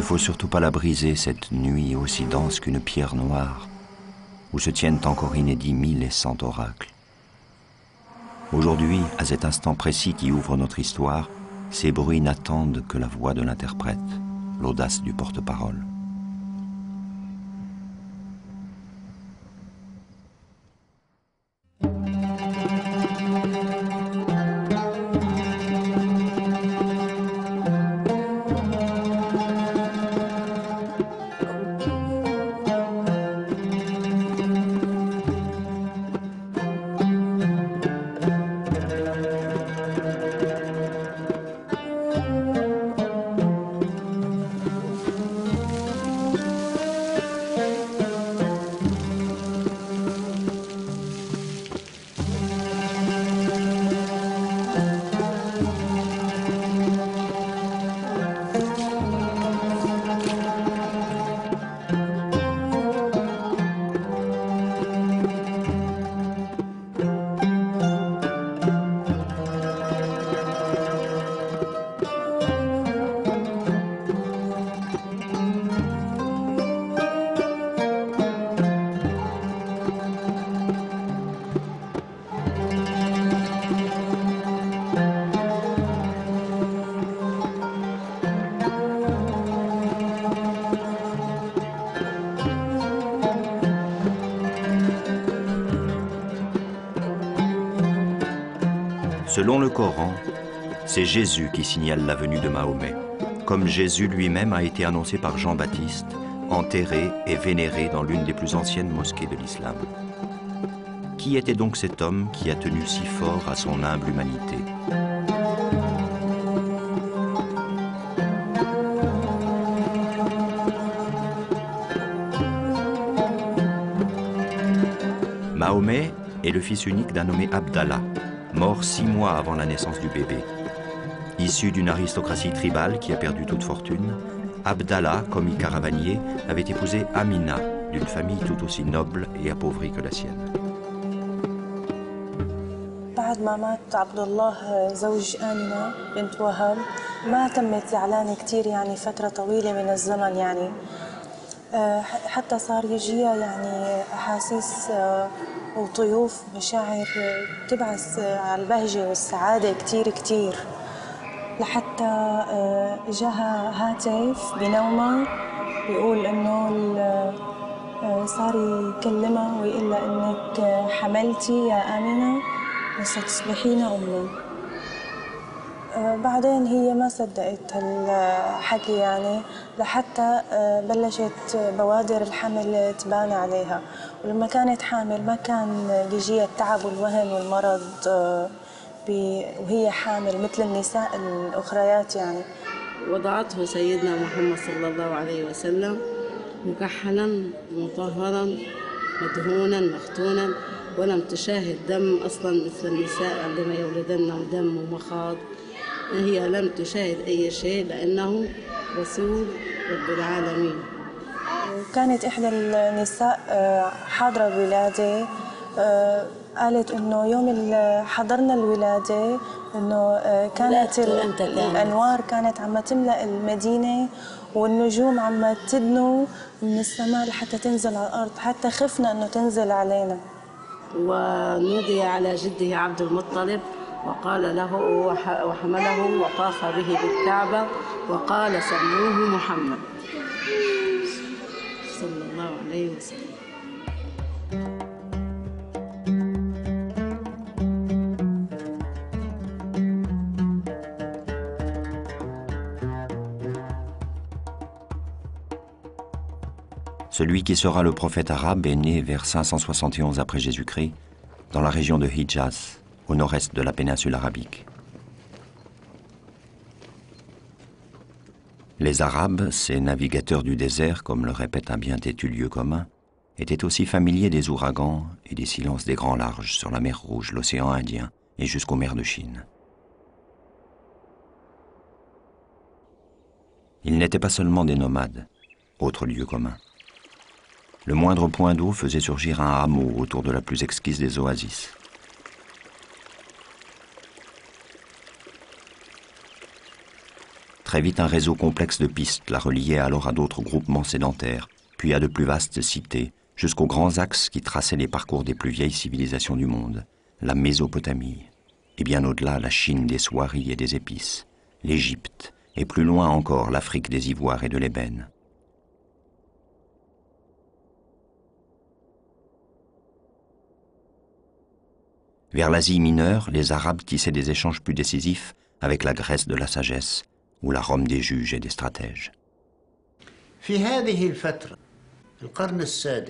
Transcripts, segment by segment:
faut surtout pas la briser, cette nuit aussi dense qu'une pierre noire, où se tiennent encore inédits 1100 oracles. Aujourd'hui, à cet instant précis qui ouvre notre histoire, ces bruits n'attendent que la voix de l'interprète, l'audace du porte-parole. Selon le Coran, c'est Jésus qui signale la venue de Mahomet, comme Jésus lui-même a été annoncé par Jean-Baptiste, enterré et vénéré dans l'une des plus anciennes mosquées de l'islam. Qui était donc cet homme qui a tenu si fort à son humble humanité ? Mahomet est le fils unique d'un nommé Abdallah, mort 6 mois avant la naissance du bébé. Issu d'une aristocratie tribale qui a perdu toute fortune, Abdallah, commis caravanier, avait épousé Amina, d'une famille tout aussi noble et appauvrie que la sienne. بعد ما مات عبد الله زوج آمنة بنت وهب ما تمت زعلانة كتير يعني فترة طويلة من الزمن يعني حتى صار يجيها يعني أحاسيس وطيوف مشاعر تبعث على البهجة والسعادة كتير كتير لحتى جاها هاتف بنومها بيقول إنه صار يكلمها ويقول لها إنك حملتي يا آمنة وستصبحين أماً. بعدين هي ما صدقت هالحكي يعني لحتى بلشت بوادر الحمل تبان عليها، ولما كانت حامل ما كان بيجيها التعب والوهن والمرض وهي حامل مثل النساء الأخريات يعني. وضعته سيدنا محمد صلى الله عليه وسلم مكحلا مطهرا مدهونا مختونا، ولم تشاهد دم أصلا مثل النساء عندما يولدن دم ومخاض. هي لم تشاهد أي شيء لأنه رسول رب العالمين. كانت إحدى النساء حاضرة الولادة قالت إنه يوم حضرنا الولادة إنه كانت الأنوار كانت عم تملأ المدينة والنجوم عم تدنو من السماء لحتى تنزل على الأرض، حتى خفنا إنه تنزل علينا. ونودي على جده عبد المطلب وقال له وحمله وطاف به بالكعبة وقال سموه محمد صلى الله عليه وسلم. Celui qui sera le prophète arabe est né vers 571 après Jésus-Christ, dans la région de Hijaz, au nord-est de la péninsule arabique. Les Arabes, ces navigateurs du désert, comme le répète un bien têtu lieu commun, étaient aussi familiers des ouragans et des silences des grands larges sur la mer Rouge, l'océan Indien et jusqu'aux mers de Chine. Ils n'étaient pas seulement des nomades, autre lieu commun. Le moindre point d'eau faisait surgir un hameau autour de la plus exquise des oasis. Très vite, un réseau complexe de pistes la reliait alors à d'autres groupements sédentaires, puis à de plus vastes cités, jusqu'aux grands axes qui traçaient les parcours des plus vieilles civilisations du monde, la Mésopotamie, et bien au-delà la Chine des soieries et des épices, l'Égypte, et plus loin encore l'Afrique des ivoires et de l'ébène. Vers l'Asie mineure, les Arabes tissaient des échanges plus décisifs avec la Grèce de la sagesse ou la Rome des juges et des stratèges.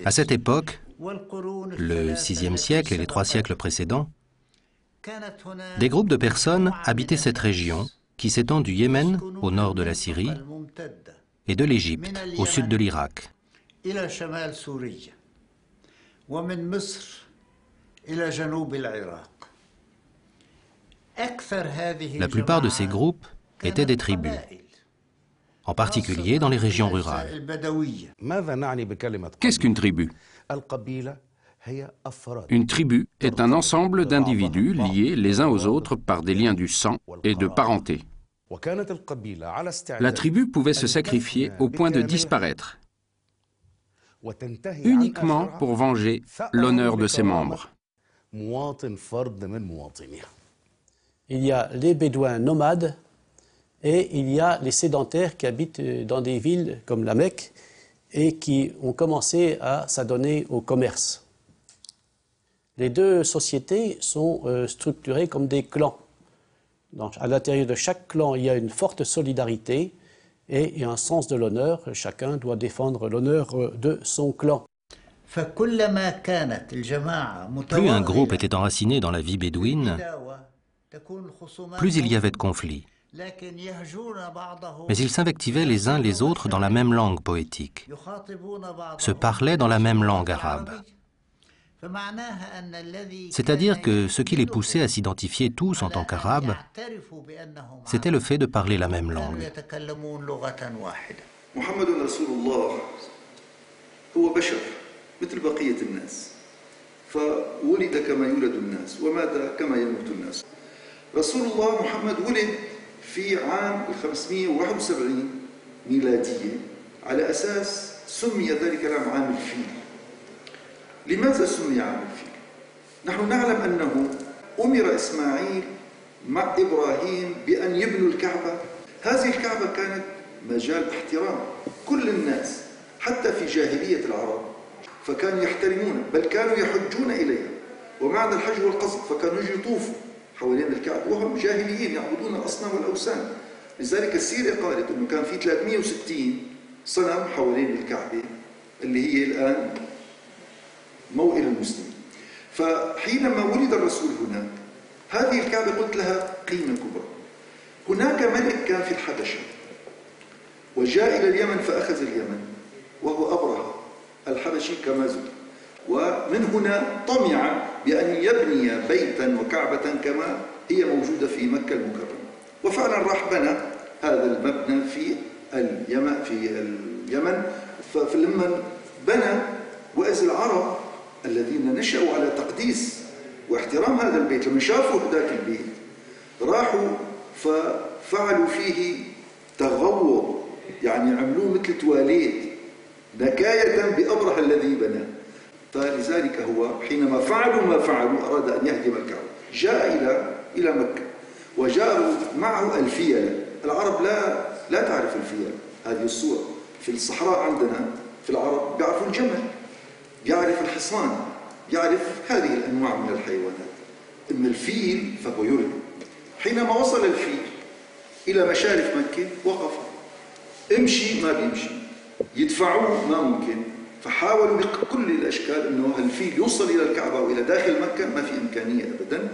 À cette époque, le VIe siècle et les 3 siècles précédents, des groupes de personnes habitaient cette région qui s'étend du Yémen au nord de la Syrie et de l'Égypte au sud de l'Irak. La plupart de ces groupes étaient des tribus, en particulier dans les régions rurales. Qu'est-ce qu'une tribu? Une tribu est un ensemble d'individus liés les uns aux autres par des liens du sang et de parenté. La tribu pouvait se sacrifier au point de disparaître, uniquement pour venger l'honneur de ses membres. Il y a les bédouins nomades et il y a les sédentaires qui habitent dans des villes comme la Mecque et qui ont commencé à s'adonner au commerce. Les deux sociétés sont structurées comme des clans. Donc, à l'intérieur de chaque clan, il y a une forte solidarité et un sens de l'honneur. Chacun doit défendre l'honneur de son clan. Plus un groupe était enraciné dans la vie bédouine, plus il y avait de conflits. Mais ils s'invectivaient les uns les autres dans la même langue poétique, se parlaient dans la même langue arabe. C'est-à-dire que ce qui les poussait à s'identifier tous en tant qu'Arabes, c'était le fait de parler la même langue. رسول الله محمد ولد في عام 571 ميلادية على أساس سمي ذلك العام عام الفيل. لماذا سمي عام الفيل؟ نحن نعلم أنه أمر إسماعيل مع إبراهيم بأن يبنوا الكعبة. هذه الكعبة كانت مجال احترام كل الناس حتى في جاهلية العرب، فكانوا يحترمون بل كانوا يحجون إليها، ومعنى الحج والقصد، فكانوا يطوفوا حوالين الكعبة وهم جاهليين يعبدون الأصنام والأوثان. لذلك السيرة قالت أنه كان في 360 صنم حوالين الكعبة اللي هي الآن موئل المسلمين. فحينما ولد الرسول هناك هذه الكعبة قلت لها قيمة كبرى. هناك ملك كان في الحبشة وجاء إلى اليمن فأخذ اليمن وهو أبرهة الحبشي كما ذكر، ومن هنا طمع بأن يبني بيتا وكعبة كما هي موجودة في مكة المكرمة، وفعلا راح بنى هذا المبنى في اليمن. فلما بنى وإذ العرب الذين نشأوا على تقديس واحترام هذا البيت لما شافوا ذاك البيت راحوا ففعلوا فيه تغوط، يعني عملوه مثل تواليت نكاية بأبرهة الذي بنى. فلذلك هو حينما فعلوا ما فعلوا أراد أن يهدم الكعبة، جاء إلى مكة وجاءوا معه الفيل. العرب لا تعرف الفيل، هذه الصورة في الصحراء عندنا في العرب بيعرفوا الجمل، بيعرف الحصان، بيعرف هذه الأنواع من الحيوانات. أما الفيل فهو يرهب. حينما وصل الفيل إلى مشارف مكة وقف، امشي ما بيمشي، يدفعوه ما ممكن، فحاولوا بكل الأشكال أنه الفيل يوصل إلى الكعبة وإلى داخل مكة، ما في إمكانية أبدا.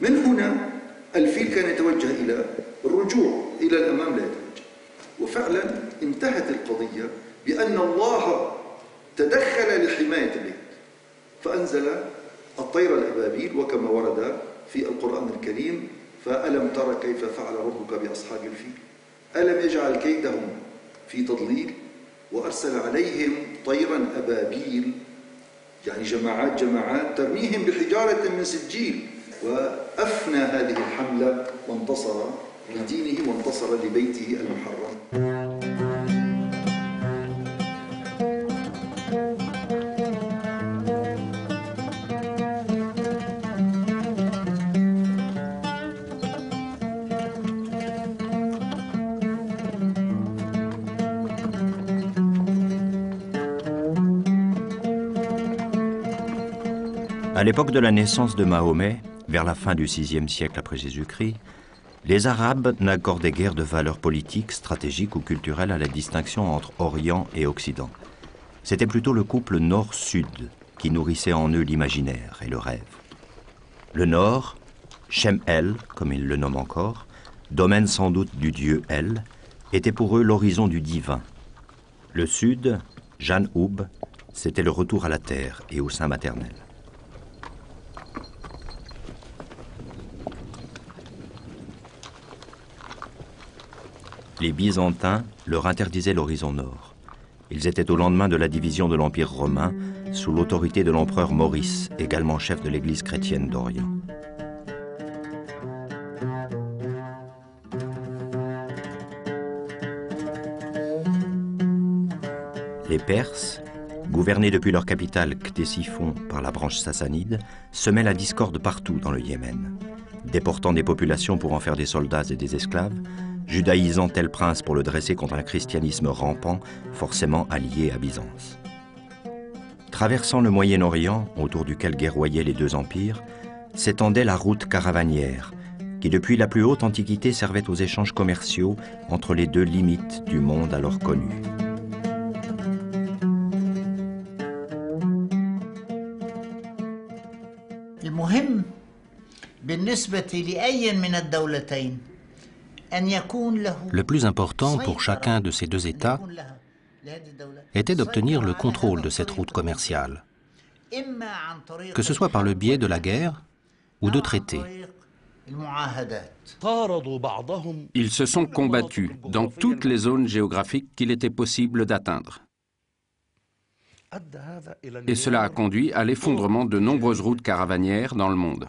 من هنا الفيل كان يتوجه إلى الرجوع إلى الأمام لا يتوجه، وفعلا انتهت القضية بأن الله تدخل لحماية البيت فأنزل الطير الأبابيل وكما ورد في القرآن الكريم: فألم تر كيف فعل ربك بأصحاب الفيل ألم يجعل كيدهم في تضليل وأرسل عليهم طيرا أبابيل، يعني جماعات ترميهم بحجارة من سجيل، وأفنى هذه الحملة وانتصر لدينه وانتصر لبيته المحرم. À l'époque de la naissance de Mahomet, vers la fin du VIe siècle après Jésus-Christ, les Arabes n'accordaient guère de valeur politique, stratégique ou culturelle à la distinction entre Orient et Occident. C'était plutôt le couple Nord-Sud qui nourrissait en eux l'imaginaire et le rêve. Le Nord, Shem El, comme ils le nomment encore, domaine sans doute du dieu El, était pour eux l'horizon du divin. Le Sud, Jan Oub, c'était le retour à la terre et au sein maternel. Les Byzantins leur interdisaient l'horizon nord. Ils étaient au lendemain de la division de l'Empire romain, sous l'autorité de l'empereur Maurice, également chef de l'Église chrétienne d'Orient. Les Perses, gouvernés depuis leur capitale Ctésiphon par la branche sassanide, semaient la discorde partout dans le Yémen, déportant des populations pour en faire des soldats et des esclaves, judaïsant tel prince pour le dresser contre un christianisme rampant, forcément allié à Byzance. Traversant le Moyen-Orient, autour duquel guerroyaient les deux empires, s'étendait la route caravanière, qui depuis la plus haute antiquité servait aux échanges commerciaux entre les deux limites du monde alors connu. المهم بالنسبة لأي من الدولتين Le plus important pour chacun de ces deux États était d'obtenir le contrôle de cette route commerciale, que ce soit par le biais de la guerre ou de traités. Ils se sont combattus dans toutes les zones géographiques qu'il était possible d'atteindre. Et cela a conduit à l'effondrement de nombreuses routes caravanières dans le monde.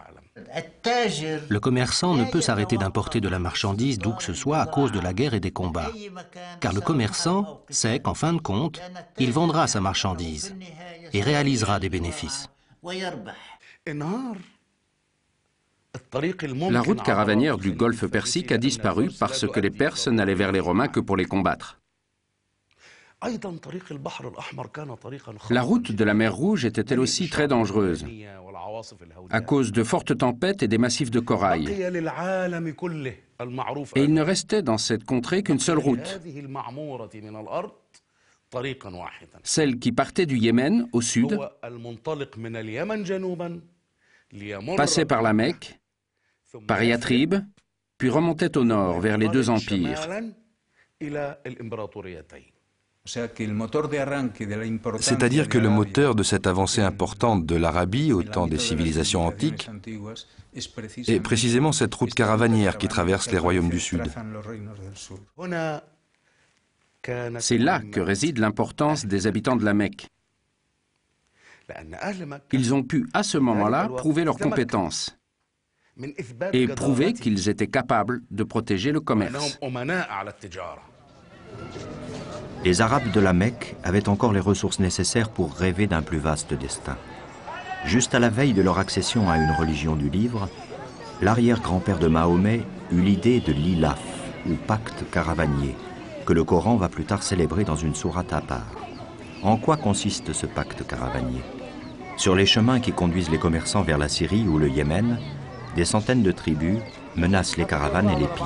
Le commerçant ne peut s'arrêter d'importer de la marchandise d'où que ce soit à cause de la guerre et des combats. Car le commerçant sait qu'en fin de compte, il vendra sa marchandise et réalisera des bénéfices. La route caravanière du Golfe Persique a disparu parce que les Perses n'allaient vers les Romains que pour les combattre. La route de la mer Rouge était elle aussi très dangereuse, à cause de fortes tempêtes et des massifs de corail. Et il ne restait dans cette contrée qu'une seule route, celle qui partait du Yémen au sud, passait par la Mecque, par Yatrib, puis remontait au nord vers les deux empires. C'est-à-dire que le moteur de cette avancée importante de l'Arabie au temps des civilisations antiques est précisément cette route caravanière qui traverse les royaumes du Sud. C'est là que réside l'importance des habitants de la Mecque. Ils ont pu, à ce moment-là, prouver leurs compétences et prouver qu'ils étaient capables de protéger le commerce. Les Arabes de la Mecque avaient encore les ressources nécessaires pour rêver d'un plus vaste destin. Juste à la veille de leur accession à une religion du livre, l'arrière-grand-père de Mahomet eut l'idée de l'ilaf, ou pacte caravanier, que le Coran va plus tard célébrer dans une sourate à part. En quoi consiste ce pacte caravanier? Sur les chemins qui conduisent les commerçants vers la Syrie ou le Yémen, des centaines de tribus menacent les caravanes et les pillent.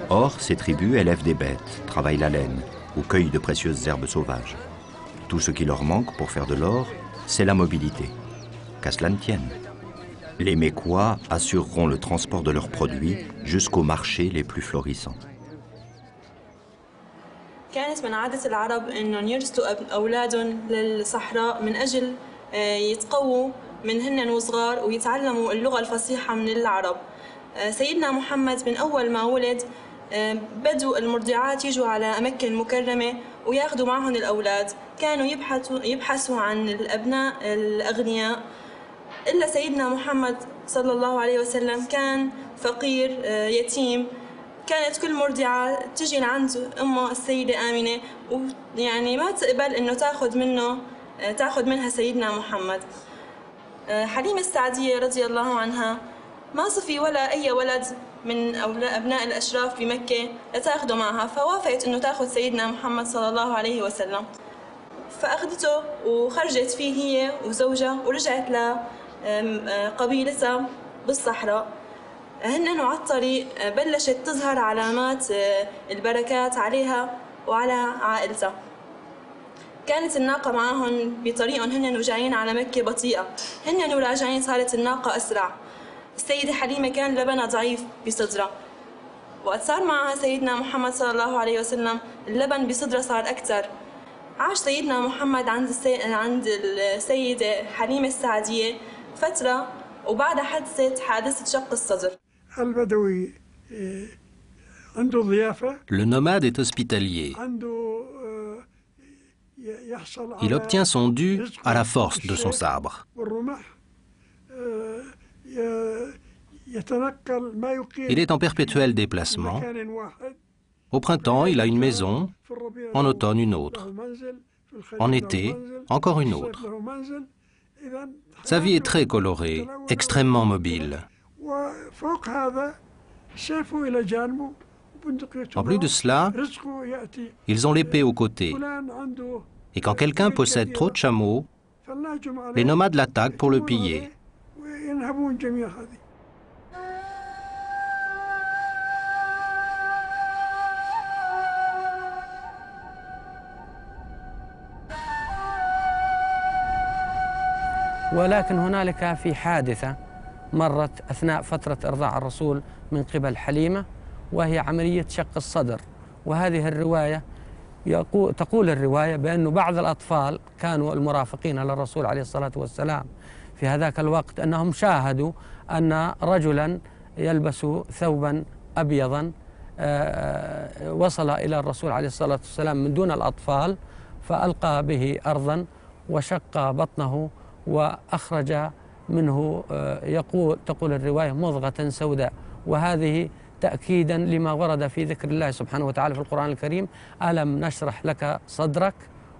Or, ces tribus élèvent des bêtes, travaillent la laine ou cueillent de précieuses herbes sauvages. Tout ce qui leur manque pour faire de l'or, c'est la mobilité. Qu'à cela ne tienne. Les Mécois assureront le transport de leurs produits jusqu'aux marchés les plus florissants. كانت من عادة العرب إنهم يرسلوا أولادهم للصحراء من أجل يتقووا من هن وصغار ويتعلموا اللغة الفصيحة من العرب. سيدنا محمد من أول ما ولد بدوا المرضعات يجوا على مكة المكرمة وياخذوا معهم الأولاد. كانوا يبحثوا عن الأبناء الأغنياء. إلا سيدنا محمد صلى الله عليه وسلم كان فقير يتيم. كانت كل مرضعة تجي لعند أمها السيدة آمنة ويعني ما تقبل إنه تاخذ منها سيدنا محمد. حليمة السعدية رضي الله عنها ما صفي ولا أي ولد من أبناء الأشراف بمكة لتاخده معها، فوافقت إنه تاخذ سيدنا محمد صلى الله عليه وسلم، فأخذته وخرجت فيه هي وزوجها ورجعت لقبيلتها بالصحراء. هن على الطريق بلشت تظهر علامات البركات عليها وعلى عائلتها. كانت الناقة معهم بطريقهم هن وجايين على مكة بطيئة، هن وراجعين صارت الناقة أسرع. السيدة حليمة كان لبنها ضعيف بصدرها، وقت صار معها سيدنا محمد صلى الله عليه وسلم اللبن بصدرها صار أكثر. عاش سيدنا محمد عند السيدة حليمة السعدية فترة، وبعدها حدثت حادثة شق الصدر. البدوي عنده ضيافة. Le nomade est hospitalier. Il obtient son dû à la force de son sabre. Il est en perpétuel déplacement. Au printemps, il a une maison, en automne une autre, en été encore une autre. Sa vie est très colorée, extrêmement mobile. En plus de cela, ils ont l'épée au côté. Et quand quelqu'un possède trop de chameaux, les nomades l'attaquent pour le piller. ولكن هنالك في حادثة مرت أثناء فترة إرضاع الرسول من قبل حليمة، وهي عملية شق الصدر. وهذه الرواية تقول الرواية بأن بعض الأطفال كانوا المرافقين للرسول عليه الصلاة والسلام في هذاك الوقت أنهم شاهدوا أن رجلا يلبس ثوبا أبيضا وصل إلى الرسول عليه الصلاة والسلام من دون الأطفال، فألقى به أرضا وشق بطنه وأخرج منه تقول الرواية مضغة سوداء. وهذه تأكيدا لما ورد في ذكر الله سبحانه وتعالى في القرآن الكريم: ألم نشرح لك صدرك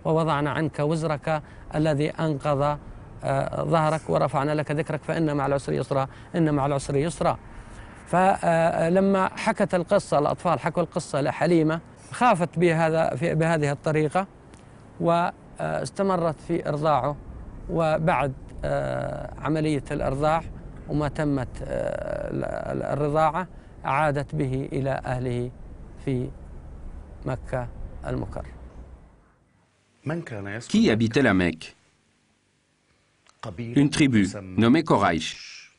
ووضعنا عنك وزرك الذي أنقض ظهرك ورفعنا لك ذكرك فإن مع العسر يسرا إن مع العسر يسرا. فلما حكت القصة الأطفال حكوا القصة لحليمة خافت بهذه الطريقة واستمرت في إرضاعه. وبعد عملية الإرضاع وما تمت الرضاعة عادت به إلى أهله في مكة المكرمة. Qui habitait la Mecque? Une tribu nommée Koraïch.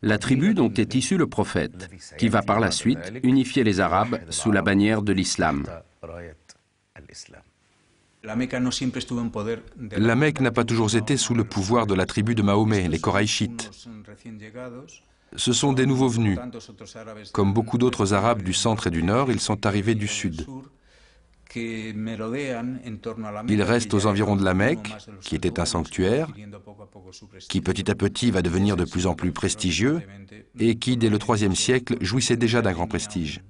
La tribu dont est issu le prophète, qui va par la suite unifier les Arabes sous la bannière de l'islam. La Mecque n'a pas toujours été sous le pouvoir de la tribu de Mahomet, les Koraïchites. Ce sont des nouveaux venus. Comme beaucoup d'autres Arabes du centre et du nord, ils sont arrivés du sud. Ils restent aux environs de la Mecque, qui était un sanctuaire, qui petit à petit va devenir de plus en plus prestigieux et qui, dès le IIIe siècle, jouissait déjà d'un grand prestige.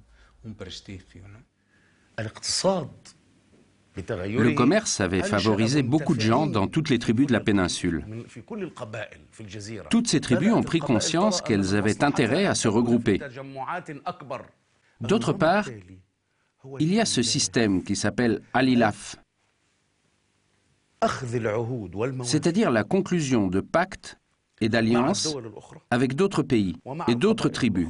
Le commerce avait favorisé beaucoup de gens dans toutes les tribus de la péninsule. Toutes ces tribus ont pris conscience qu'elles avaient intérêt à se regrouper. D'autre part, il y a ce système qui s'appelle al-ilaf, c'est-à-dire la conclusion de pactes et d'alliances avec d'autres pays et d'autres tribus,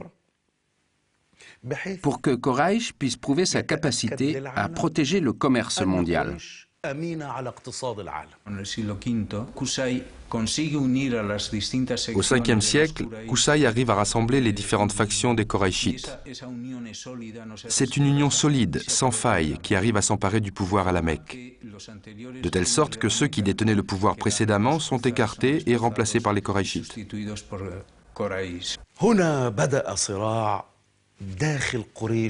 pour que Koraïch puisse prouver sa capacité à protéger le commerce mondial. Au 5e siècle, Qusay arrive à rassembler les différentes factions des Koraïchites. C'est une union solide, sans faille, qui arrive à s'emparer du pouvoir à la Mecque, de telle sorte que ceux qui détenaient le pouvoir précédemment sont écartés et remplacés par les Koraïchites.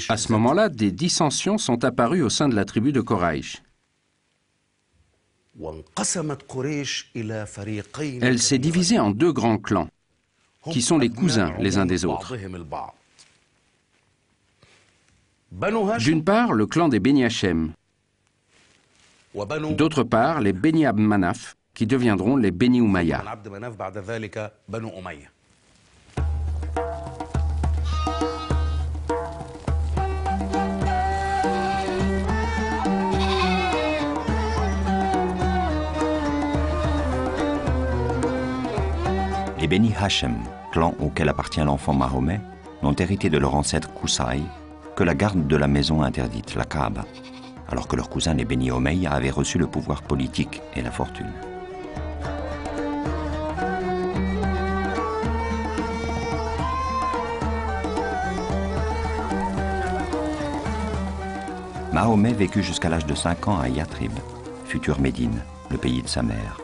À ce moment-là, des dissensions sont apparues au sein de la tribu de Koraïch. Elle s'est divisée en deux grands clans, qui sont les cousins les uns des autres. D'une part, le clan des Beni Hachem. D'autre part, les Beni Abd Manaf, qui deviendront les Beni Umayya. Les Beni Hachem, clan auquel appartient l'enfant Mahomet, n'ont hérité de leur ancêtre Qusay que la garde de la maison interdite, la Kaaba, alors que leurs cousins les Beni Omeya avaient reçu le pouvoir politique et la fortune. Mahomet vécut jusqu'à l'âge de 5 ans à Yathrib, future Médine, le pays de sa mère.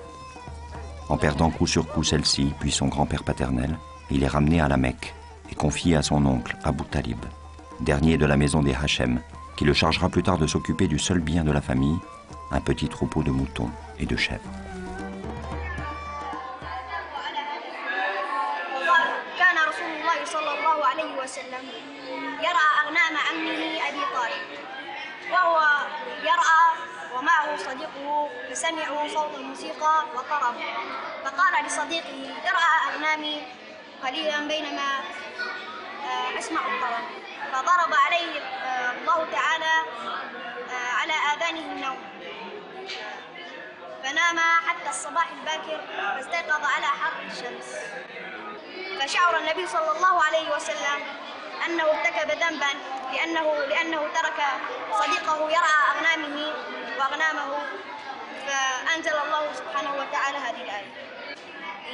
En perdant coup sur coup celle-ci, puis son grand-père paternel, il est ramené à la Mecque et confié à son oncle Abu Talib, dernier de la maison des Hachem, qui le chargera plus tard de s'occuper du seul bien de la famille, un petit troupeau de moutons et de chèvres. ومعه صديقه فسمعوا صوت الموسيقى وطرب فقال لصديقه ارعى أغنامي قليلا بينما أسمع الطرب فضرب عليه الله تعالى على آذانه النوم فنام حتى الصباح الباكر فاستيقظ على حر الشمس فشعر النبي صلى الله عليه وسلم أنه ارتكب ذنبا لأنه ترك صديقه يرعى أغنامه وأغنامه فأنزل الله سبحانه وتعالى هذه الآية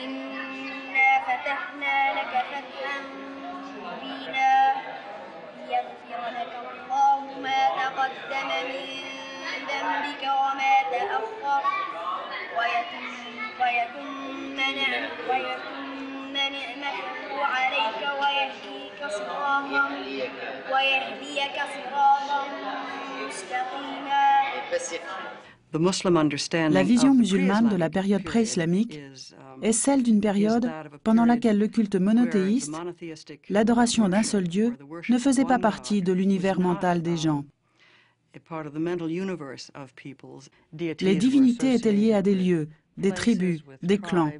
إنا فتحنا لك فتحا مبينا ليغفر لك الله ما تقدم من ذنبك وما تأخر ويتم نعمته عليك ويهديك صراطا مستقيما. La vision musulmane de la période pré-islamique est celle d'une période pendant laquelle le culte monothéiste, l'adoration d'un seul Dieu, ne faisait pas partie de l'univers mental des gens. Les divinités étaient liées à des lieux, des tribus, des clans.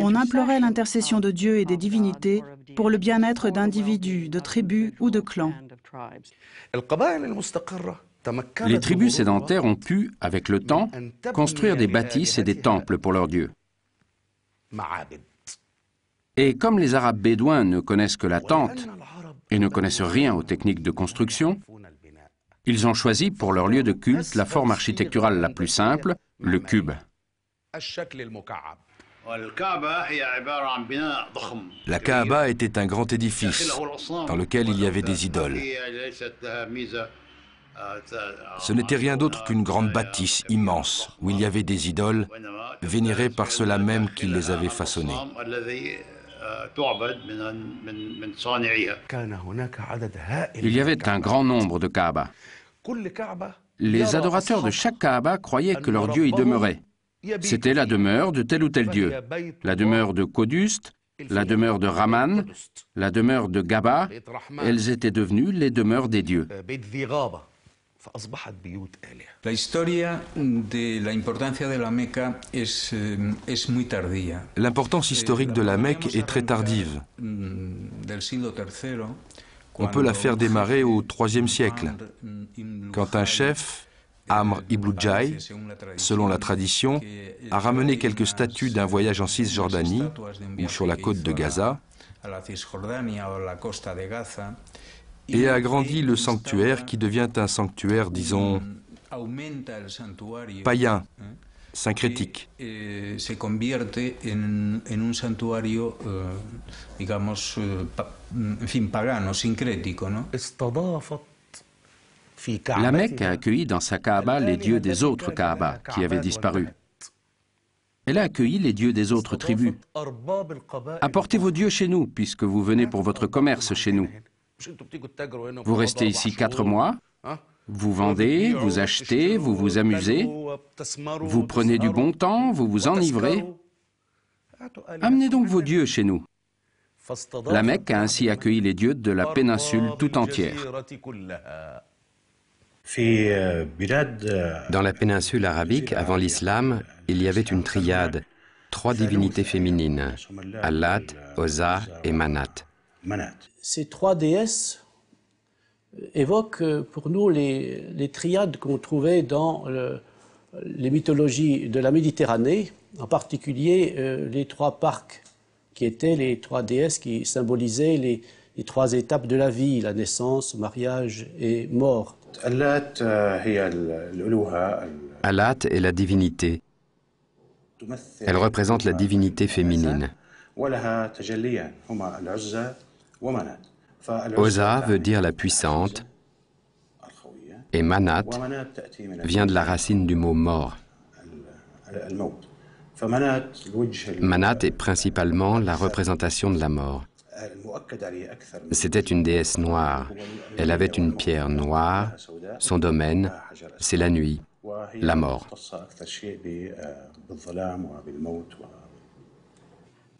On implorait l'intercession de Dieu et des divinités pour le bien-être d'individus, de tribus ou de clans. Les tribus sédentaires ont pu, avec le temps, construire des bâtisses et des temples pour leurs dieux. Et comme les Arabes bédouins ne connaissent que la tente et ne connaissent rien aux techniques de construction, ils ont choisi pour leur lieu de culte la forme architecturale la plus simple, le cube. La Kaaba était un grand édifice dans lequel il y avait des idoles. Ce n'était rien d'autre qu'une grande bâtisse immense où il y avait des idoles vénérées par ceux-là même qui les avaient façonnées. Il y avait un grand nombre de Kaaba. Les adorateurs de chaque Kaaba croyaient que leur Dieu y demeurait. C'était la demeure de tel ou tel Dieu, la demeure de Qudust, la demeure de Rahman, la demeure de Gaba. Elles étaient devenues les demeures des dieux. La historia de la importancia de la Meca es muy tardía. L'importance historique de la Mecque est très tardive. On peut la faire démarrer au IIIe siècle, quand un chef, Amr ibn Jay, selon la tradition, a ramené quelques statues d'un voyage en Cisjordanie ou sur la côte de Gaza et a agrandi le sanctuaire qui devient un sanctuaire, disons, païen, syncrétique. La Mecque a accueilli dans sa Kaaba les dieux des autres Kaaba qui avaient disparu. Elle a accueilli les dieux des autres tribus. Apportez vos dieux chez nous, puisque vous venez pour votre commerce chez nous. Vous restez ici 4 mois, vous vendez, vous achetez, vous vous amusez, vous prenez du bon temps, vous vous enivrez. Amenez donc vos dieux chez nous. La Mecque a ainsi accueilli les dieux de la péninsule tout entière. Dans la péninsule arabique, avant l'islam, il y avait une triade, 3 divinités féminines, Allat, Oza et Manat. Ces 3 déesses évoquent pour nous les triades qu'on trouvait dans les mythologies de la Méditerranée, en particulier les 3 parcs, qui étaient les 3 déesses qui symbolisaient les 3 étapes de la vie, la naissance, mariage et mort. Allat est la divinité. Elle représente la divinité féminine. Oza veut dire la puissante et Manat vient de la racine du mot mort. Manat est principalement la représentation de la mort. C'était une déesse noire. Elle avait une pierre noire. Son domaine, c'est la nuit, la mort.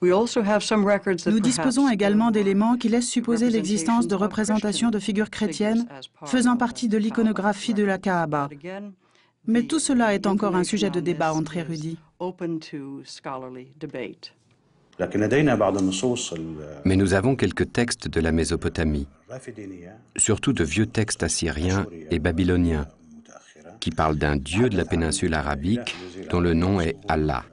Nous disposons également d'éléments qui laissent supposer l'existence de représentations de figures chrétiennes faisant partie de l'iconographie de la Kaaba. Mais tout cela est encore un sujet de débat entre érudits. Mais nous avons quelques textes de la Mésopotamie, surtout de vieux textes assyriens et babyloniens, qui parlent d'un dieu de la péninsule arabique dont le nom est Allah.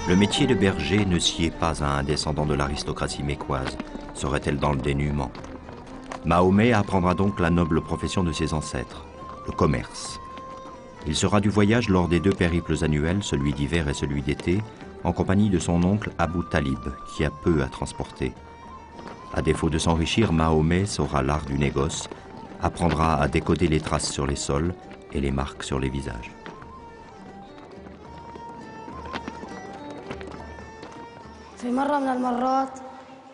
Le métier de berger ne sied pas à un descendant de l'aristocratie mécoise, serait-elle dans le dénuement. Mahomet apprendra donc la noble profession de ses ancêtres, le commerce. Il sera du voyage lors des 2 périples annuels, celui d'hiver et celui d'été, en compagnie de son oncle Abou Talib, qui a peu à transporter. À défaut de s'enrichir, Mahomet saura l'art du négoce, apprendra à décoder les traces sur les sols et les marques sur les visages. في مرة من المرات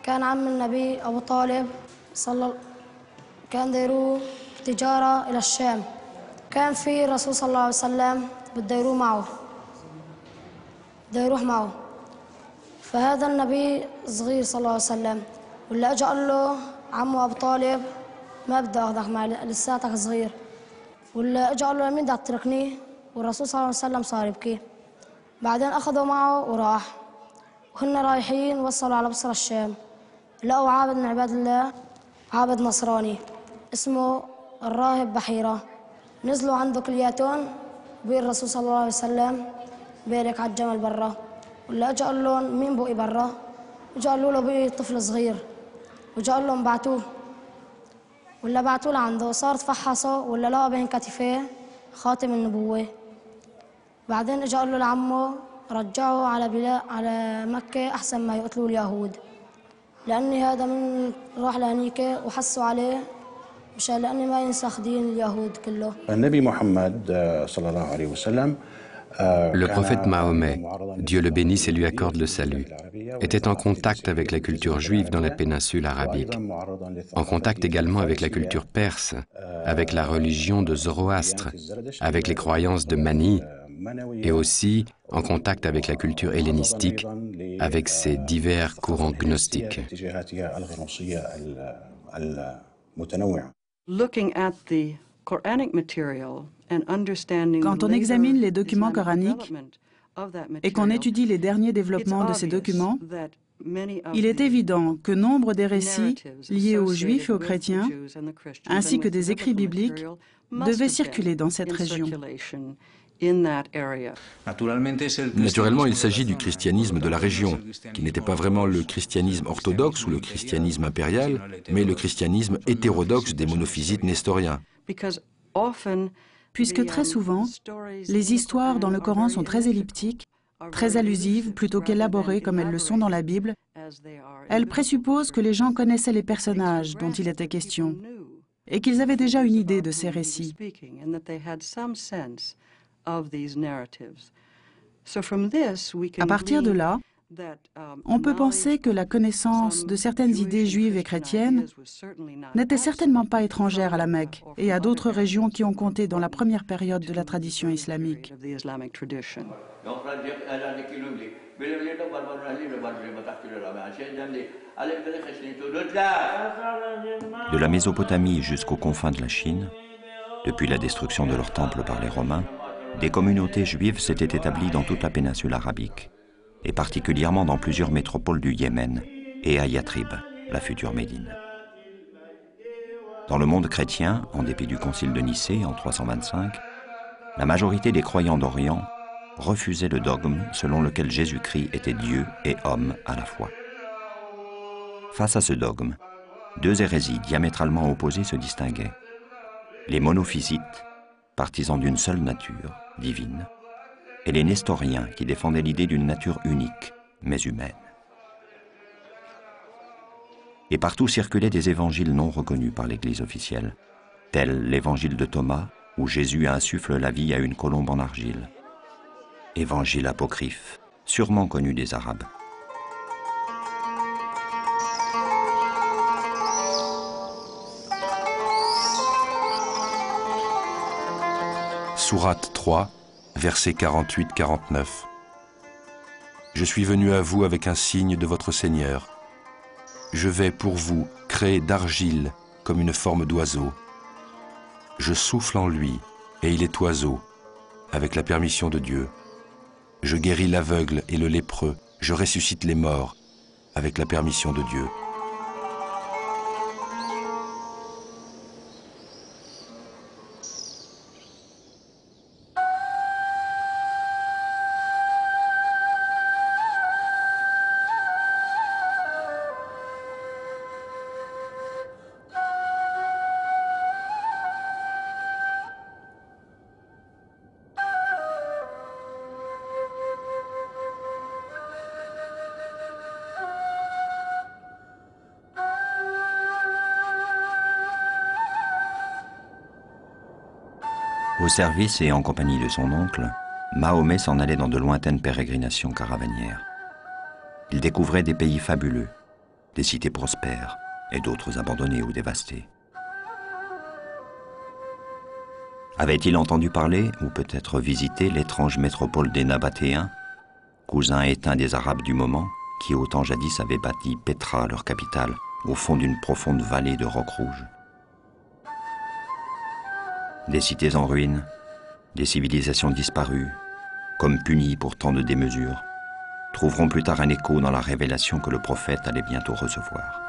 كان عم النبي أبو طالب كان دايروه تجارة إلى الشام. كان في الرسول صلى الله عليه وسلم بده يروح معه، بده يروح معه. فهذا النبي صغير صلى الله عليه وسلم، واللي أجا قال له عمه أبو طالب ما بدي أخذك معي لساتك صغير. واللي أجا قال له لمين بدك تتركني؟ والرسول صلى الله عليه وسلم صار يبكي. بعدين أخذه معه وراح. وهن رايحين وصلوا على بصرة الشام، لقوا عابد من عباد الله، عابد نصراني اسمه الراهب بحيرة. نزلوا عنده كلياتهم، بقي الرسول صلى الله عليه وسلم بارك على الجمل برا. واللي اجى قال لهم مين بقي برا؟ اجى قالوا له بقي طفل صغير، وجا قال لهم بعتوه. ولا بعتوه لعنده، صار تفحصه ولا لقى بين كتفيه خاتم النبوة. بعدين اجى قال له لعمه رجعوا على مكة أحسن ما يقتلوا اليهود، لأني هذا من راح لهنيك وحسوا عليه مشان لأني ما ينسخ دين اليهود كله. النبي محمد صلى الله عليه وسلم Le prophète Mahomet, Dieu le bénisse et lui accorde le salut, était en contact avec la culture juive dans la péninsule arabique, en contact également avec la culture perse, avec la religion de Zoroastre, avec les croyances de Mani, et aussi en contact avec la culture hellénistique, avec ses divers courants gnostiques. Quand on examine les documents coraniques et qu'on étudie les derniers développements de ces documents, il est évident que nombre des récits liés aux Juifs et aux chrétiens, ainsi que des écrits bibliques, devaient circuler dans cette région. Naturellement, il s'agit du christianisme de la région, qui n'était pas vraiment le christianisme orthodoxe ou le christianisme impérial, mais le christianisme hétérodoxe des monophysites nestoriens. Puisque très souvent, les histoires dans le Coran sont très elliptiques, très allusives plutôt qu'élaborées comme elles le sont dans la Bible, elles présupposent que les gens connaissaient les personnages dont il était question et qu'ils avaient déjà une idée de ces récits. À partir de là, on peut penser que la connaissance de certaines idées juives et chrétiennes n'était certainement pas étrangère à la Mecque et à d'autres régions qui ont compté dans la première période de la tradition islamique. De la Mésopotamie jusqu'aux confins de la Chine, depuis la destruction de leurs temples par les Romains, des communautés juives s'étaient établies dans toute la péninsule arabique, et particulièrement dans plusieurs métropoles du Yémen et à Yatrib, la future Médine. Dans le monde chrétien, en dépit du concile de Nicée en 325, la majorité des croyants d'Orient refusaient le dogme selon lequel Jésus-Christ était Dieu et homme à la fois. Face à ce dogme, deux hérésies diamétralement opposées se distinguaient. Les monophysites, partisans d'une seule nature, divine, et les nestoriens qui défendaient l'idée d'une nature unique, mais humaine. Et partout circulaient des évangiles non reconnus par l'Église officielle, tels l'évangile de Thomas, où Jésus insuffle la vie à une colombe en argile. Évangile apocryphe, sûrement connu des Arabes. Sourate 3, versets 48-49. Je suis venu à vous avec un signe de votre Seigneur. Je vais pour vous créer d'argile comme une forme d'oiseau. Je souffle en lui et il est oiseau, avec la permission de Dieu. Je guéris l'aveugle et le lépreux, je ressuscite les morts, avec la permission de Dieu. Au service et en compagnie de son oncle, Mahomet s'en allait dans de lointaines pérégrinations caravanières. Il découvrait des pays fabuleux, des cités prospères et d'autres abandonnées ou dévastées. Avait-il entendu parler, ou peut-être visité, l'étrange métropole des Nabatéens, cousins éteints des Arabes du moment, qui au temps jadis avaient bâti Pétra, leur capitale, au fond d'une profonde vallée de rocs rouges? Des cités en ruine, des civilisations disparues, comme punies pour tant de démesures, trouveront plus tard un écho dans la révélation que le prophète allait bientôt recevoir.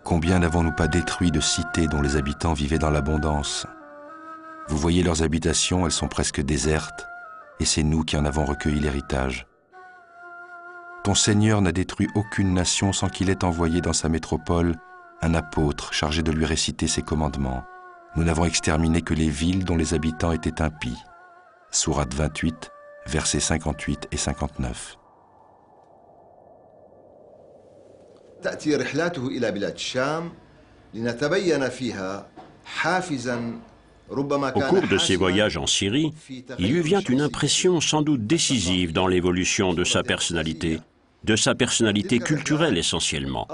Combien n'avons-nous pas détruit de cités dont les habitants vivaient dans l'abondance? Vous voyez leurs habitations, elles sont presque désertes, et c'est nous qui en avons recueilli l'héritage. Ton Seigneur n'a détruit aucune nation sans qu'il ait envoyé dans sa métropole un apôtre chargé de lui réciter ses commandements. Nous n'avons exterminé que les villes dont les habitants étaient impies. Sourate 28, versets 58 et 59. تأتي رحلاته إلى بلاد الشام لنتبين فيها حافزاً. Au cours de ses voyages en Syrie, il lui vient une impression sans doute décisive dans l'évolution de sa personnalité culturelle essentiellement.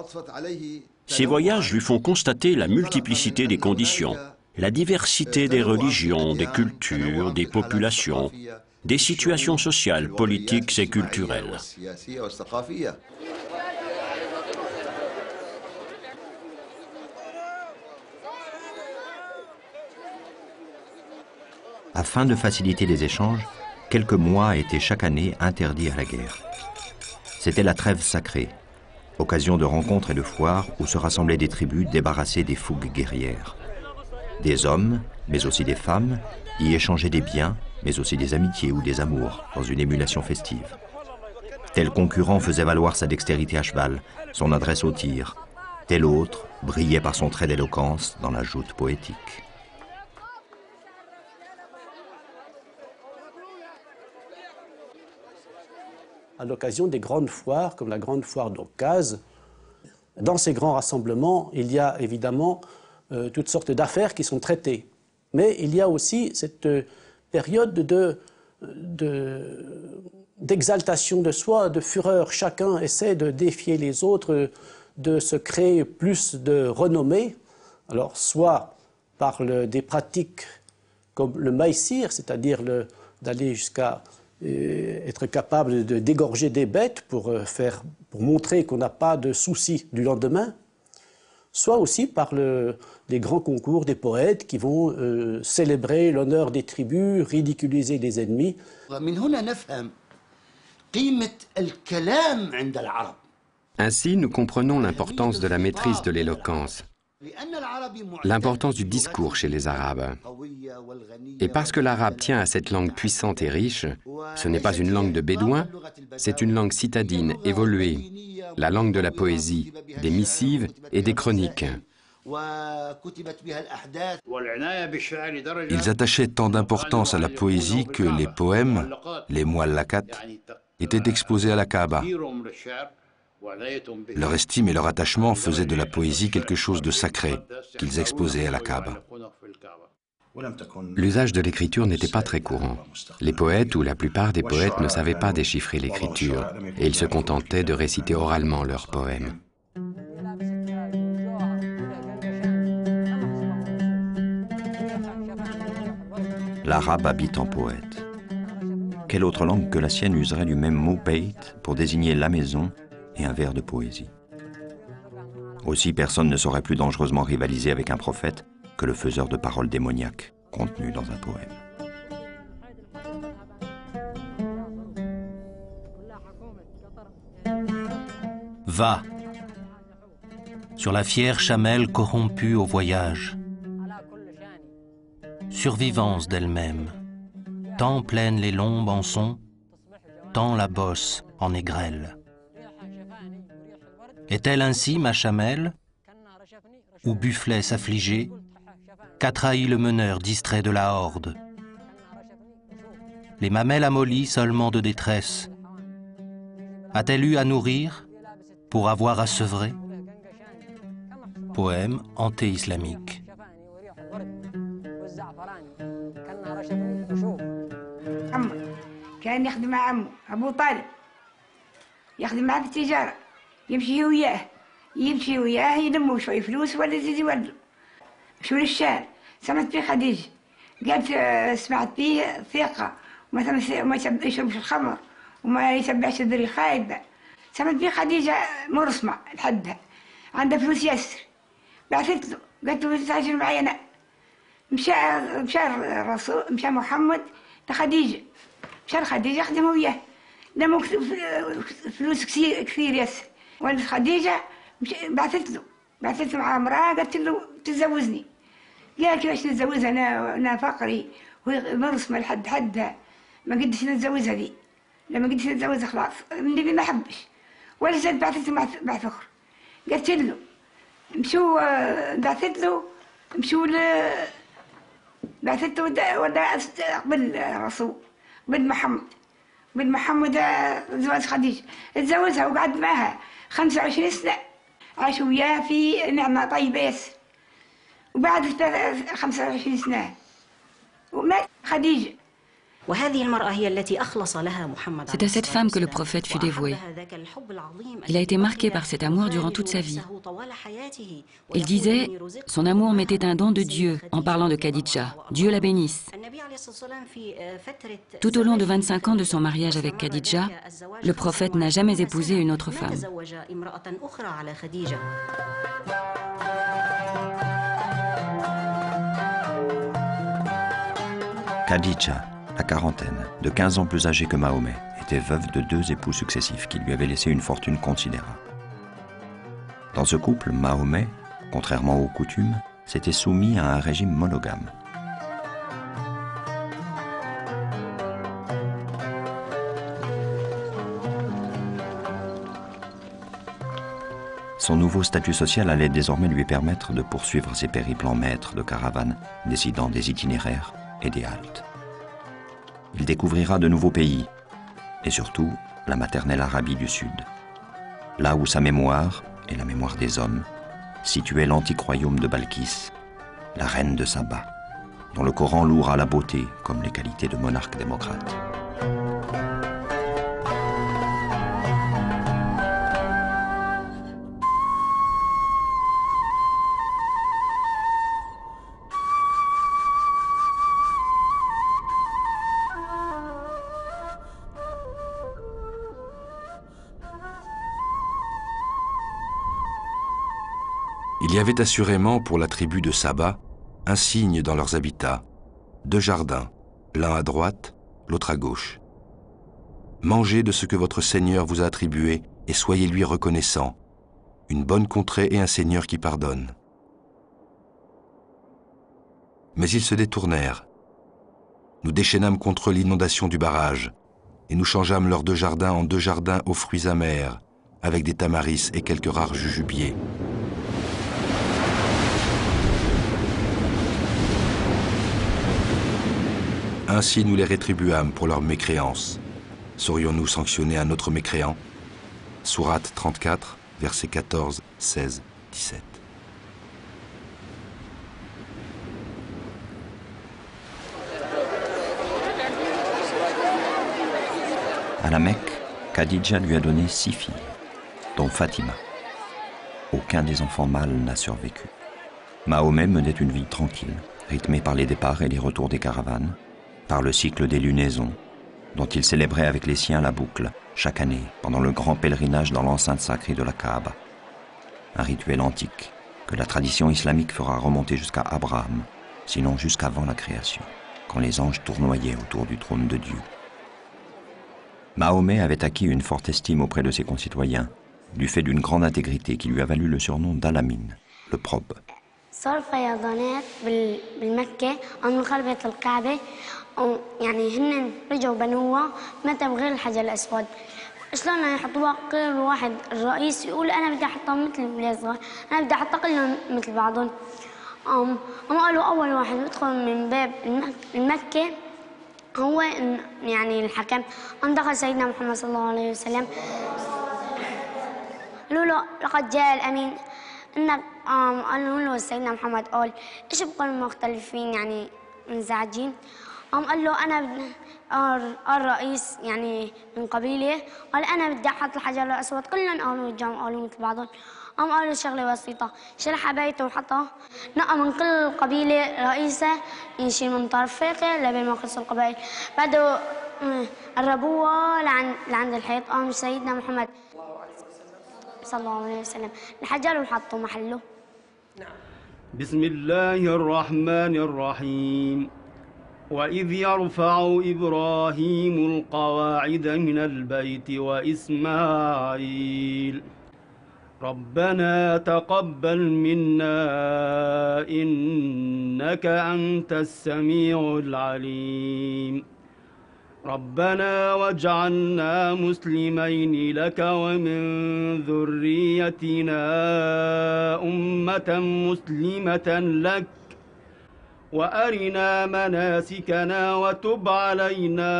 Ces voyages lui font constater la multiplicité des conditions, la diversité des religions, des cultures, des populations, des situations sociales, politiques et culturelles. Afin de faciliter les échanges, quelques mois étaient chaque année interdits à la guerre. C'était la trêve sacrée, occasion de rencontres et de foires où se rassemblaient des tribus débarrassées des fougues guerrières. Des hommes, mais aussi des femmes, y échangeaient des biens, mais aussi des amitiés ou des amours, dans une émulation festive. Tel concurrent faisait valoir sa dextérité à cheval, son adresse au tir. Tel autre brillait par son trait d'éloquence dans la joute poétique. à l'occasion des grandes foires, comme la grande foire d'Occase. Dans ces grands rassemblements, il y a évidemment toutes sortes d'affaires qui sont traitées. Mais il y a aussi cette période d'exaltation de soi, de fureur. Chacun essaie de défier les autres, de se créer plus de renommée. Alors, soit par des pratiques comme le maïsir, c'est-à-dire d'aller jusqu'à être capable de dégorger des bêtes pour montrer qu'on n'a pas de soucis du lendemain, soit aussi par des grands concours des poètes qui vont célébrer l'honneur des tribus, ridiculiser les ennemis. Ainsi, nous comprenons l'importance de la maîtrise de l'éloquence, l'importance du discours chez les Arabes. Et parce que l'arabe tient à cette langue puissante et riche, ce n'est pas une langue de bédouins, c'est une langue citadine, évoluée, la langue de la poésie, des missives et des chroniques. Ils attachaient tant d'importance à la poésie que les poèmes, les muallaqat, étaient exposés à la Kaaba. Leur estime et leur attachement faisaient de la poésie quelque chose de sacré qu'ils exposaient à la Kaaba. L'usage de l'écriture n'était pas très courant. Les poètes ou la plupart des poètes ne savaient pas déchiffrer l'écriture et ils se contentaient de réciter oralement leurs poèmes. L'arabe habite en poète. Quelle autre langue que la sienne userait du même mot bait pour désigner la maison et un vers de poésie? Aussi, personne ne saurait plus dangereusement rivaliser avec un prophète que le faiseur de paroles démoniaques contenues dans un poème. Va sur la fière chamelle corrompue au voyage, survivance d'elle-même, tant pleine les lombes en son, tant la bosse en égrèle. Est-elle ainsi ma chamelle, ou bufflet s'affliger, qu'a trahi le meneur distrait de la horde? Les mamelles amollies seulement de détresse, a-t-elle eu à nourrir pour avoir à sevrer? Poème anté-islamique. كان يخدم مع عمه أبو طالب، يخدم معاه في التجارة، يمشي وياه يلموا شوي فلوس ولا يزيد يولدوا. مشوا للشام، سمعت فيه خديجة، قالت سمعت فيه ثقة وما يشربش الخمر وما يتبعش الذري خايبة. سمعت فيه خديجة مرسمة لحدها، عندها فلوس ياسر، بعثت له قالت له تتاجر معي أنا. مشى الرسول، مشى محمد لخديجة، مشى لخديجة خدموا وياه، لموا فلوس كثير ياسر. ولد خديجة بعثت له مع امرأة، قالت له تتزوجني. قال كيفاش نتزوجها أنا فقري ومرسمة لحد حدها، ما قدش نتزوجها ذي، لما قدش نتزوجها خلاص النبي ما حبش. ولا زاد بعثت له بعث أخر، قالت له بعثت له ودا قبل الرسول قبل محمد زواج خديجة، تزوجها وقعد معها 25 سنة، عاشوا وياه في نعمة طيبة ياسر. وبعد 25 سنة ومات خديجة. C'est à cette femme que le prophète fut dévoué. Il a été marqué par cet amour durant toute sa vie. Il disait, son amour m'était un don de Dieu en parlant de Khadija. Dieu la bénisse. Tout au long de 25 ans de son mariage avec Khadija, le prophète n'a jamais épousé une autre femme. Khadija, la quarantaine, de 15 ans plus âgée que Mahomet, était veuve de 2 époux successifs qui lui avaient laissé une fortune considérable. Dans ce couple, Mahomet, contrairement aux coutumes, s'était soumis à un régime monogame. Son nouveau statut social allait désormais lui permettre de poursuivre ses périples en maître de caravane, décidant des itinéraires et des haltes. Il découvrira de nouveaux pays et surtout la maternelle Arabie du Sud, là où sa mémoire, et la mémoire des hommes, situait l'antique royaume de Balkis, la reine de Saba, dont le Coran louera la beauté comme les qualités de monarque démocrate. Il y avait assurément pour la tribu de Saba un signe dans leurs habitats, 2 jardins, l'un à droite, l'autre à gauche. Mangez de ce que votre Seigneur vous a attribué et soyez-lui reconnaissants, une bonne contrée et un Seigneur qui pardonne. Mais ils se détournèrent. Nous déchaînâmes contre l'inondation du barrage et nous changeâmes leurs 2 jardins en 2 jardins aux fruits amers, avec des tamaris et quelques rares jujubiers. Ainsi nous les rétribuâmes pour leur mécréance. Saurions-nous sanctionner un autre mécréant? Sourate 34, versets 14, 16, 17. À la Mecque, Khadija lui a donné 6 filles, dont Fatima. Aucun des enfants mâles n'a survécu. Mahomet menait une vie tranquille, rythmée par les départs et les retours des caravanes, par le cycle des lunaisons, dont il célébrait avec les siens la boucle, chaque année, pendant le grand pèlerinage dans l'enceinte sacrée de la Kaaba. Un rituel antique, que la tradition islamique fera remonter jusqu'à Abraham, sinon jusqu'avant la création, quand les anges tournoyaient autour du trône de Dieu. Mahomet avait acquis une forte estime auprès de ses concitoyens, du fait d'une grande intégrité qui lui a valu le surnom d'Alamin, le probe. صار فيضانات بالمكة عن خربة الكعبة يعني هن رجعوا بنوها متى بغير الحجر الأسود شلون يحطوها كل واحد الرئيس يقول أنا بدي أحطها مثل الولاد الصغار أنا بدي أحطها كلهم مثل بعضهم هم قالوا أول واحد يدخل من باب المكة هو يعني الحكم دخل سيدنا محمد صلى الله عليه وسلم قالوا له لقد جاء الأمين انك قالوا له سيدنا محمد قال ايش بكون مختلفين يعني منزعجين قال له انا الرئيس يعني من قبيله قال انا بدي احط الحجر الاسود كلهم قالوا مثل بعضهم قالوا شغله بسيطه شرح بيته وحطها نقى من كل قبيله رئيسه يشيل من طرف فاقه لبين مقدس القبائل بعده قربوها لعند الحيط قام سيدنا محمد صلى الله عليه وسلم الحجر وحطوا محله. بسم الله الرحمن الرحيم وإذ يرفع إبراهيم القواعد من البيت وإسماعيل ربنا تقبل منا إنك أنت السميع العليم ربنا واجعلنا مسلمين لك ومن ذريتنا أمة مسلمة لك وأرنا مناسكنا وتب علينا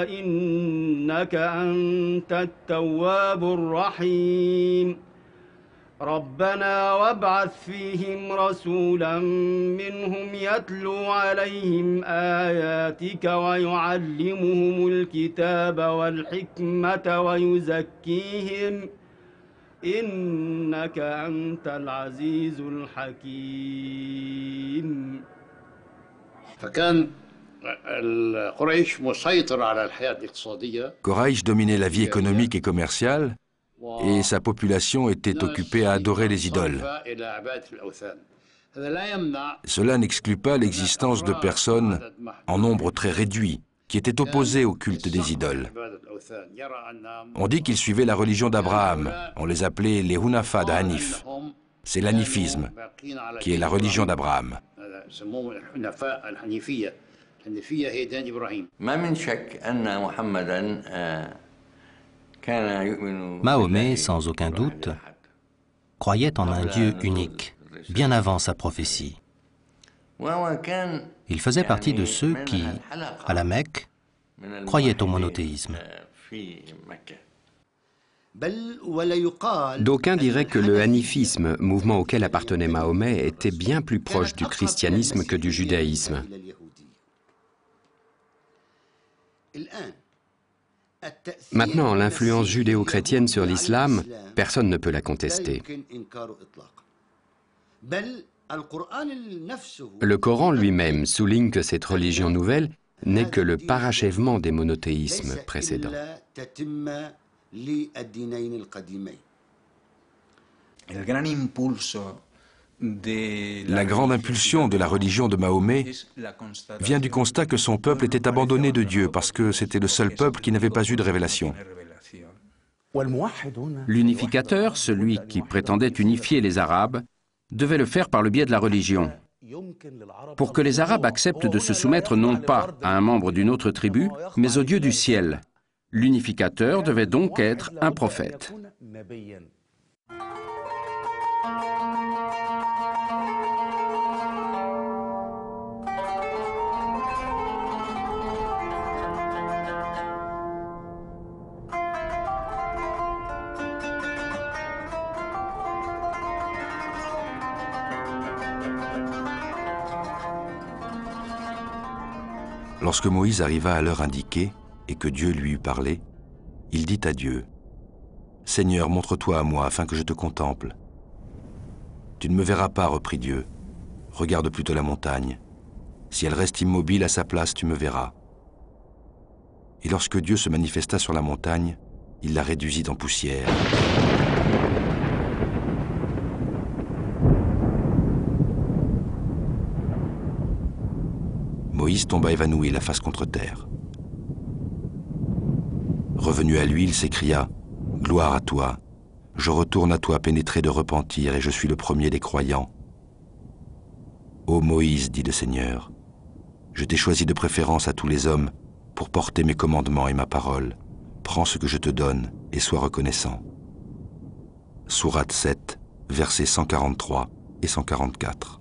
إنك أنت التواب الرحيم ربنا وابعث فيهم رسولا منهم يتلو عليهم آياتك ويعلمهم الكتاب والحكمة ويزكيهم إنك أنت العزيز الحكيم. فكان قريش مسيطر على الحياة الاقتصادية. Quraysh dominait la vie économique et commerciale et sa population était occupée à adorer les idoles. Cela n'exclut pas l'existence de personnes en nombre très réduit qui étaient opposées au culte des idoles. On dit qu'ils suivaient la religion d'Abraham, on les appelait les Hunafa d'Hanif. C'est l'hanifisme, qui est la religion d'Abraham. Mahomet, sans aucun doute, croyait en un Dieu unique, bien avant sa prophétie. Il faisait partie de ceux qui, à la Mecque, croyaient au monothéisme. D'aucuns diraient que le hanifisme, mouvement auquel appartenait Mahomet, était bien plus proche du christianisme que du judaïsme. Maintenant, l'influence judéo-chrétienne sur l'islam, personne ne peut la contester. Le Coran lui-même souligne que cette religion nouvelle n'est que le parachèvement des monothéismes précédents. La grande impulsion de la religion de Mahomet vient du constat que son peuple était abandonné de Dieu parce que c'était le seul peuple qui n'avait pas eu de révélation. L'unificateur, celui qui prétendait unifier les Arabes, devait le faire par le biais de la religion. Pour que les Arabes acceptent de se soumettre non pas à un membre d'une autre tribu, mais au Dieu du ciel. L'unificateur devait donc être un prophète. Lorsque Moïse arriva à l'heure indiquée et que Dieu lui eut parlé, il dit à Dieu, « Seigneur, montre-toi à moi afin que je te contemple. » « Tu ne me verras pas, reprit Dieu. Regarde plutôt la montagne. Si elle reste immobile à sa place, tu me verras. » Et lorsque Dieu se manifesta sur la montagne, il la réduisit en poussière. Moïse tomba évanoui, la face contre terre. Revenu à lui, il s'écria, « Gloire à toi, je retourne à toi pénétré de repentir et je suis le premier des croyants. » « Ô Moïse, dit le Seigneur, je t'ai choisi de préférence à tous les hommes pour porter mes commandements et ma parole. Prends ce que je te donne et sois reconnaissant. » Sourate 7, versets 143 et 144.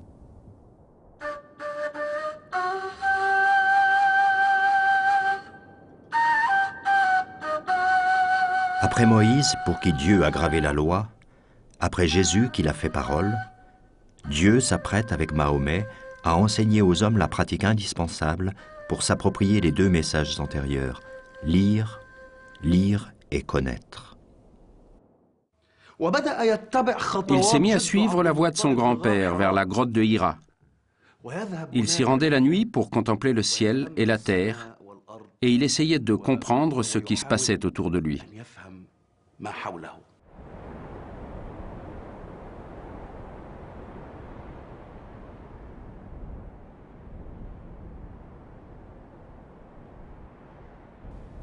Après Moïse, pour qui Dieu a gravé la loi, après Jésus qui l'a fait parole, Dieu s'apprête avec Mahomet à enseigner aux hommes la pratique indispensable pour s'approprier les deux messages antérieurs, lire et connaître. Il s'est mis à suivre la voie de son grand-père vers la grotte de Hira. Il s'y rendait la nuit pour contempler le ciel et la terre, et il essayait de comprendre ce qui se passait autour de lui.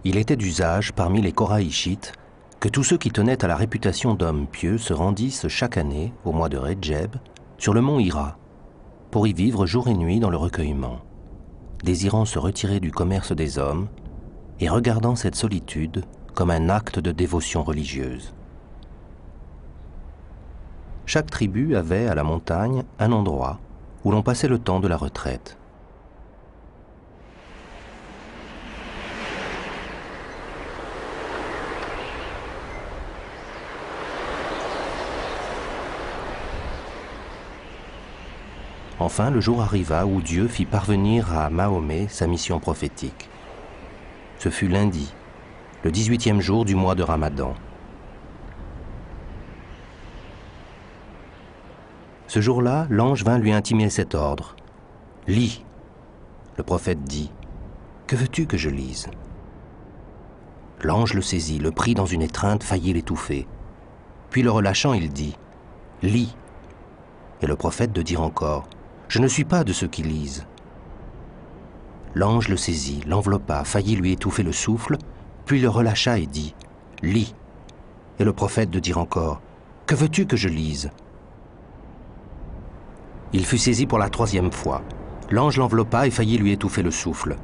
Il était d'usage parmi les Koraïchites que tous ceux qui tenaient à la réputation d'hommes pieux se rendissent chaque année, au mois de Redjeb, sur le mont Hira, pour y vivre jour et nuit dans le recueillement, désirant se retirer du commerce des hommes et regardant cette solitude comme un acte de dévotion religieuse. Chaque tribu avait à la montagne un endroit où l'on passait le temps de la retraite. Enfin, le jour arriva où Dieu fit parvenir à Mahomet sa mission prophétique. Ce fut lundi, le 18e jour du mois de Ramadan. Ce jour-là, l'ange vint lui intimer cet ordre. « Lis !» Le prophète dit. « Que veux-tu que je lise ?» L'ange le saisit, le prit dans une étreinte, faillit l'étouffer. Puis le relâchant, il dit. « Lis !» Et le prophète de dire encore. « Je ne suis pas de ceux qui lisent. » L'ange le saisit, l'enveloppa, faillit lui étouffer le souffle, puis le relâcha et dit « Lis !» Et le prophète de dire encore « Que veux-tu que je lise ?» Il fut saisi pour la 3e fois. L'ange l'enveloppa et faillit lui étouffer le souffle.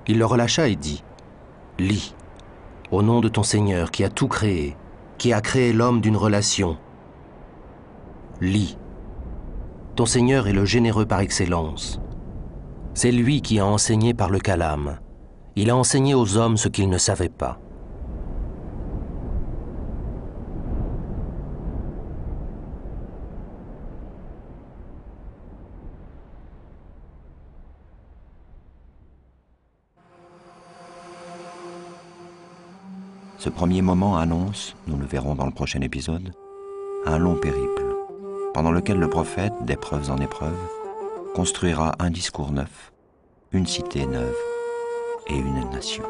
Il le relâcha et dit « Lis, au nom de ton Seigneur qui a tout créé, qui a créé l'homme d'une relation. Lis. Ton Seigneur est le généreux par excellence. C'est lui qui a enseigné par le calame. Il a enseigné aux hommes ce qu'ils ne savaient pas. Ce premier moment annonce, nous le verrons dans le prochain épisode, un long périple, pendant lequel le prophète, d'épreuves en épreuves, construira un discours neuf, une cité neuve et une nation.